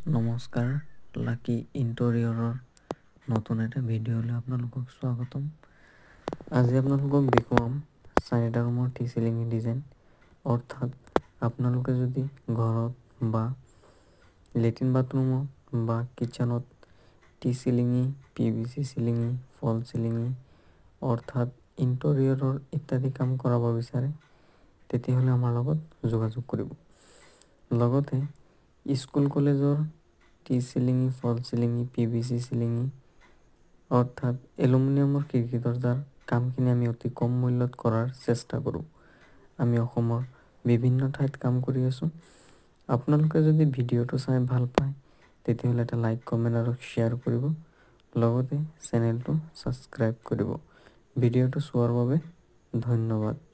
নমস্কাৰ, লাকি ইণ্টেৰিয়ৰৰ নতুন এটা ভিডিঅ'লৈ আপোনালোকক স্বাগতম। আজি আপোনালোকক দেখুৱাম চাৰিটা ৰুমৰ টি চিলিঙি ডিজাইন। অৰ্থাৎ আপোনালোকে যদি ঘৰত বা লেট্ৰিন বাথৰুমত বা কিটচেনত টি চিলিঙি, PVC চিলিঙি, ফল চিলিঙি অৰ্থাৎ ইণ্টেৰিয়ৰৰ ইত্যাদি কাম কৰাব বিচাৰে, তেতিয়াহ'লে আমাৰ লগত যোগাযোগ কৰিব। লগতে স্কুল কলেজৰ টি চিলিঙি, ফল চিলিঙি, PVC চিলিঙি অৰ্থাৎ এলুমিনিয়ামৰ খিৰিকী দৰজাৰ কামখিনি আমি অতি কম মূল্যত কৰাৰ চেষ্টা কৰোঁ। আমি অসমৰ বিভিন্ন ঠাইত কাম কৰি আছোঁ। আপোনালোকে যদি ভিডিঅ'টো চাই ভাল পায়, তেতিয়াহ'লে এটা লাইক, কমেণ্ট আৰু শ্বেয়াৰ কৰিব। লগতে চেনেলটো ছাবস্ক্ৰাইব কৰিব। ভিডিঅ'টো চোৱাৰ বাবে ধন্যবাদ।